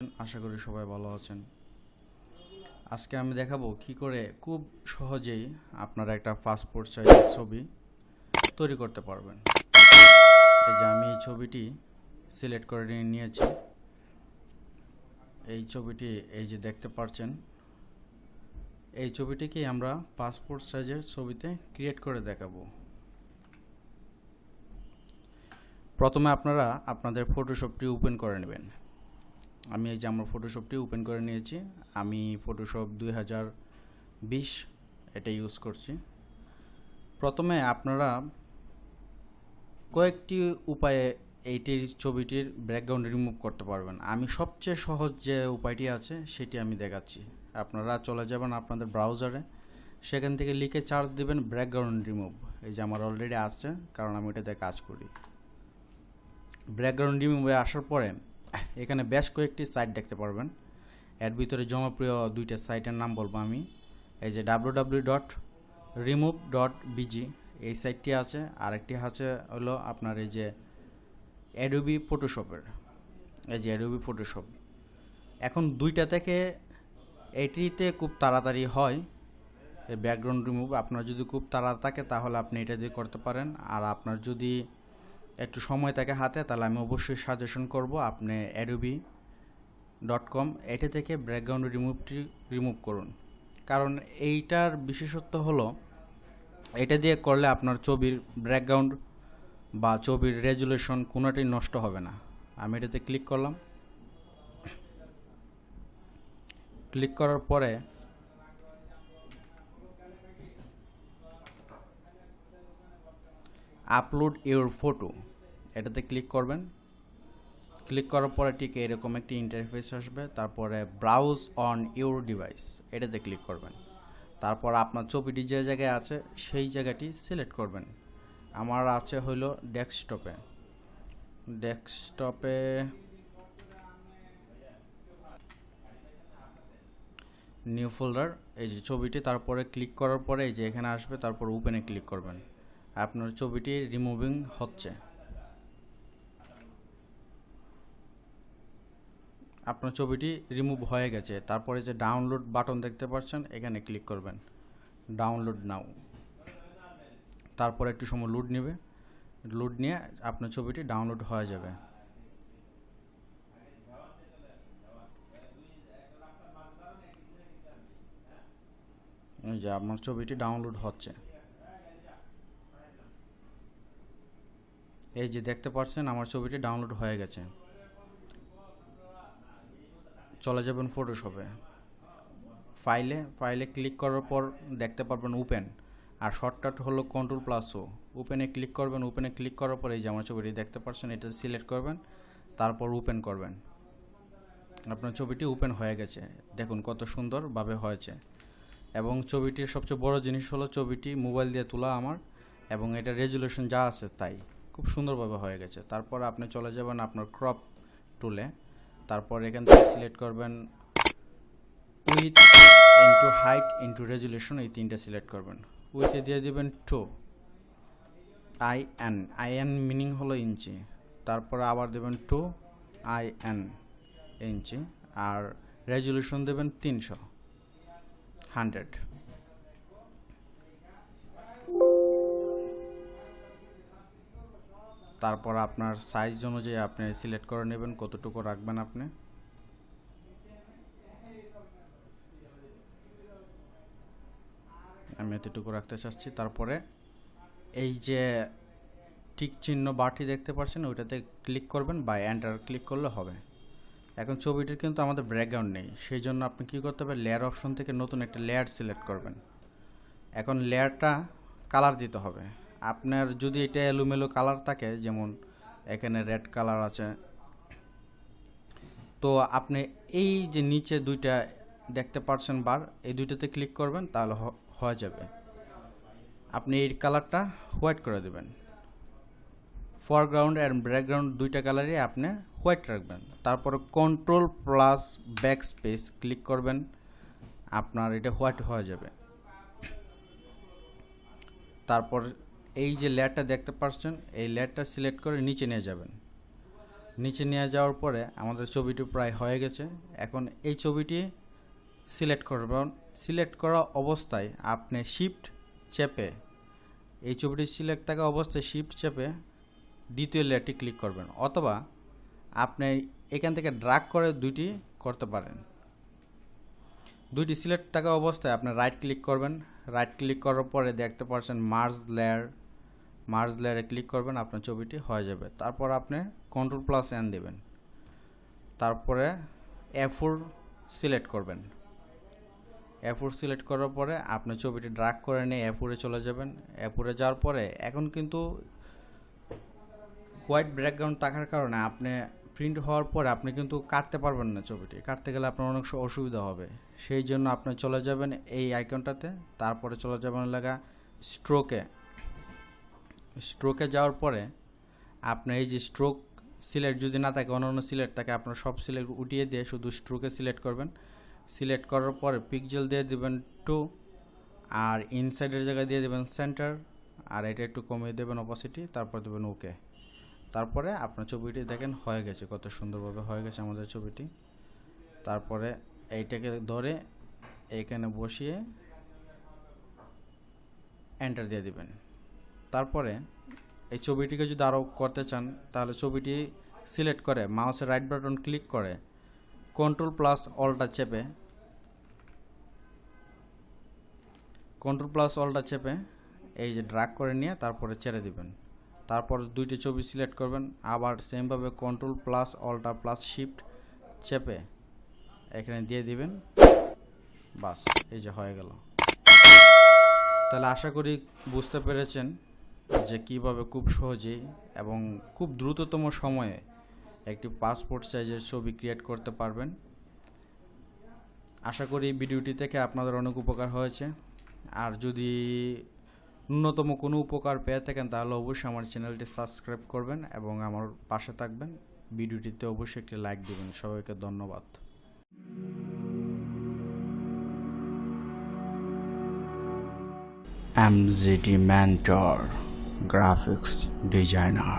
আশা করি সবাই ভালো আছেন। আজকে আমি দেখাবো কি করে খুব সহজেই আপনারা একটা পাসপোর্ট সাইজের ছবি তৈরি করতে পারবেন। এই যে আমি এই ছবিটি সিলেক্ট করে নিয়েছি। এই ছবিটি এই যে দেখতে পাচ্ছেন, এই ছবিটিকে আমরা পাসপোর্ট সাইজের ছবিতে ক্রিয়েট করে দেখাবো। প্রথমে আপনারা আপনাদের ফটোশপটি ওপেন করে নেবেন। আমি এই যে আমার ফটোশপটি ওপেন করে নিয়েছি। আমি ফটোশপ 2020 এটা ইউজ করছি। প্রথমে আপনারা কয়েকটি উপায়ে এইটির ছবিটির ব্যাকগ্রাউন্ড রিমুভ করতে পারবেন। আমি সবচেয়ে সহজ যে উপায়টি আছে সেটি আমি দেখাচ্ছি। আপনারা চলে যাবেন আপনাদের ব্রাউজারে, সেখান থেকে লিখে সার্চ দিবেন ব্যাকগ্রাউন্ড রিমুভ। এই যে আমার অলরেডি আসছে, কারণ আমি এটাতে কাজ করি। ব্যাকগ্রাউন্ড রিমুভে আসার পরে এখানে বেশ কয়েকটি সাইট দেখতে পারবেন। এর ভিতরে জনপ্রিয় দুইটা সাইটের নাম বলবো আমি। এই যে www.remove.bg এই সাইটটি আছে, আরেকটি আছে হলো আপনার এই যে অ্যাডোবি ফটোশপের, এই যে অ্যাডোবি ফটোশপ। এখন দুইটা থেকে এটিতে খুব তাড়াতাড়ি হয় এই ব্যাকগ্রাউন্ড রিমুভ। আপনার যদি খুব তাড়া থাকে তাহলে আপনি এটা দিয়ে করতে পারেন, আর আপনার যদি একটু সময় থাকে হাতে তাহলে আমি অবশ্যই সাজেশন করব আপনি adobe.com এটা থেকে ব্যাকগ্রাউন্ড রিমুভটি রিমুভ করুন। কারণ এইটার বিশেষত্ব হলো এটা দিয়ে করলে আপনার ছবির ব্যাকগ্রাউন্ড বা ছবির রেজুলেশন কোনোটাই নষ্ট হবে না। আমি এটাতে ক্লিক করলাম। ক্লিক করার পরে আপলোড ইউর ফটো এটাতে ক্লিক করবেন। ক্লিক করার পরে ঠিক এরকম একটি ইন্টারফেস আসবে। তারপরে ব্রাউজ অন ইউর ডিভাইস এটাতে ক্লিক করবেন। তারপর আপনার ছবিটি যে জায়গায় আছে সেই জায়গাটি সিলেক্ট করবেন। আমার আছে হলো ডেস্কটপে নিউ ফোল্ডার, এই যে ছবিটি। তারপরে ক্লিক করার পরে এই যে এখানে আসবে, তারপর ওপেনে ক্লিক করবেন। আপনার ছবিটি রিমুভিং হচ্ছে। আপনার ছবিটি রিমুভ হয়ে গেছে। তারপরে যে ডাউনলোড বাটন দেখতে পাচ্ছেন, এখানে ক্লিক করবেন, ডাউনলোড নাও। তারপরে একটু সময় লোড নেবে, লোড নিয়ে আপনার ছবিটি ডাউনলোড হয়ে যাবে। এই যে আমার ছবিটি ডাউনলোড হচ্ছে। এই যে দেখতে পাচ্ছেন আমার ছবিটি ডাউনলোড হয়ে গেছে। চলে যাবেন ফটোশপে, ফাইলে ক্লিক করার পর দেখতে পারবেন ওপেন, আর শর্টকাট হলো Ctrl+O। ওপেনে ক্লিক করবেন। ওপেনে ক্লিক করার পর এই যে আমার ছবিটি দেখতে পাচ্ছেন, এটা সিলেক্ট করবেন, তারপর ওপেন করবেন। আপনার ছবিটি ওপেন হয়ে গেছে। দেখুন কত সুন্দরভাবে হয়েছে। এবং ছবিটির সবচেয়ে বড় জিনিস হলো ছবিটি মোবাইল দিয়ে তোলা আমার, এবং এটা রেজুলেশন যা আছে তাই খুব সুন্দরভাবে হয়ে গেছে। তারপর আপনি চলে যাবেন আপনার ক্রপ টুলে। তারপর এখান থেকে সিলেক্ট করবেন with into height into resolution, এই তিনটা সিলেক্ট করবেন। উইথে দিয়ে দিবেন 2 IN মিনিং হলো ইঞ্চি। তারপর আবার দেবেন 2 IN ইঞ্চি, আর রেজুলেশন দেবেন 100। তারপর আপনার সাইজ অনুযায়ী আপনি সিলেক্ট করে নেবেন কতটুকু রাখবেন আপনি। আমি এতটুকু রাখতে চাচ্ছি। তারপরে এই যে টিক চিহ্ন বাটি দেখতে পাচ্ছেন, ওইটাতে ক্লিক করবেন বা এন্টার ক্লিক করলে হবে। এখন ছবিটির কিন্তু আমাদের ব্যাকগ্রাউন্ড নেই, সেই জন্য আপনি কী করতে হবে, লেয়ার অপশন থেকে নতুন একটা লেয়ার সিলেক্ট করবেন। এখন লেয়ারটা কালার দিতে হবে। আপনার যদি এটা এলোমেলো কালার থাকে, যেমন এখানে রেড কালার আছে, তো আপনি এই যে নিচে দুইটা দেখতে পাচ্ছেন বার, এই দুইটাতে ক্লিক করবেন, তাহলে হয়ে যাবে। আপনি এই কালারটা হোয়াইট করে দেবেন। ফরগ্রাউন্ড আর ব্যাকগ্রাউন্ড দুইটা কালারই আপনি হোয়াইট রাখবেন। তারপরে Ctrl+Backspace ক্লিক করবেন, আপনার এটা হোয়াইট হয়ে যাবে। তারপর এই যে লেয়ারটা দেখতে পাচ্ছেন, এই লেয়ারটা সিলেক্ট করে নিচে নিয়ে যাবেন। নিচে নিয়ে যাওয়ার পরে আমাদের ছবিটি প্রায় হয়ে গেছে। এখন এই ছবিটি সিলেক্ট করবেন। সিলেক্ট করা অবস্থায় আপনি শিফট চেপে, এই ছবিটি সিলেক্ট থাকা অবস্থায় শিফট চেপে দ্বিতীয় লেয়ারটি ক্লিক করবেন, অথবা আপনি এখান থেকে ড্র্যাগ করে দুইটি করতে পারেন। দুইটি সিলেক্ট থাকা অবস্থায় আপনি রাইট ক্লিক করবেন। রাইট ক্লিক করার পরে দেখতে পাচ্ছেন মার্জ লেয়ারে ক্লিক করবেন, আপনার ছবিটি হয়ে যাবে। তারপর আপনি Ctrl+N দেবেন, তারপরে A4 সিলেক্ট করবেন। A4 সিলেক্ট করার পরে আপনি ছবিটি ড্র্যাগ করে নিয়ে A4 চলে যাবেন। A4 যাওয়ার পরে এখন কিন্তু হোয়াইট ব্যাকগ্রাউন্ড থাকার কারণে আপনি প্রিন্ট হওয়ার পরে আপনি কিন্তু কাটতে পারবেন না। ছবিটি কাটতে গেলে আপনার অনেক অসুবিধা হবে। সেই জন্য আপনি চলে যাবেন এই আইকনটাতে, তারপরে চলে যাবেন লাগা স্ট্রোকে যাওয়ার পরে আপনি এই যে স্ট্রোক সিলেক্ট যদি না থাকে, অন্য সিলেক্ট থাকে, আপনার সব সিলেক্ট উঠিয়ে দিয়ে শুধু স্ট্রোকে সিলেক্ট করবেন। সিলেক্ট করার পরে পিক্সেল দিয়ে দেবেন 2, আর ইনসাইডের জায়গায় দিয়ে দেবেন সেন্টার, আর এটা একটু কমিয়ে দেবেন অপোসিটি, তারপর দেবেন ওকে। তারপরে আপনার ছবিটি দেখেন হয়ে গেছে, কত সুন্দরভাবে হয়ে গেছে আমাদের ছবিটি। তারপরে এইটাকে ধরে এইখানে বসিয়ে এন্টার দিয়ে দিবেন। তারপরে এই ছবিটিকে যদি আরও করতে চান তাহলে ছবিটি সিলেক্ট করে মাউসের রাইট বাটন ক্লিক করে Ctrl+Alt চেপে এই যে ড্র্যাগ করে নিয়ে তারপরে ছেড়ে দিবেন। তারপর দুইটি ছবি সিলেক্ট করবেন, আবার সেমভাবে Ctrl+Alt+Shift চেপে এখানে দিয়ে দিবেন, বাস এই যে হয়ে গেল। তাহলে আশা করি বুঝতে পেরেছেন যে কিভাবে খুব সহজেই এবং খুব দ্রুততম সময়ে একটি পাসপোর্ট সাইজের ছবি ক্রিয়েট করতে পারবেন। আশা করি ভিডিওটি থেকে আপনাদের অনেক উপকার হয়েছে। আর যদি ন্যূনতম কোনো উপকার পেয়ে থাকেন তাহলে অবশ্যই আমার চ্যানেলটি সাবস্ক্রাইব করবেন এবং আমার পাশে থাকবেন। ভিডিওটিতে অবশ্যই একটি লাইক দিবেন। সবাইকে ধন্যবাদ। MZD Mentor, Graphics Designer।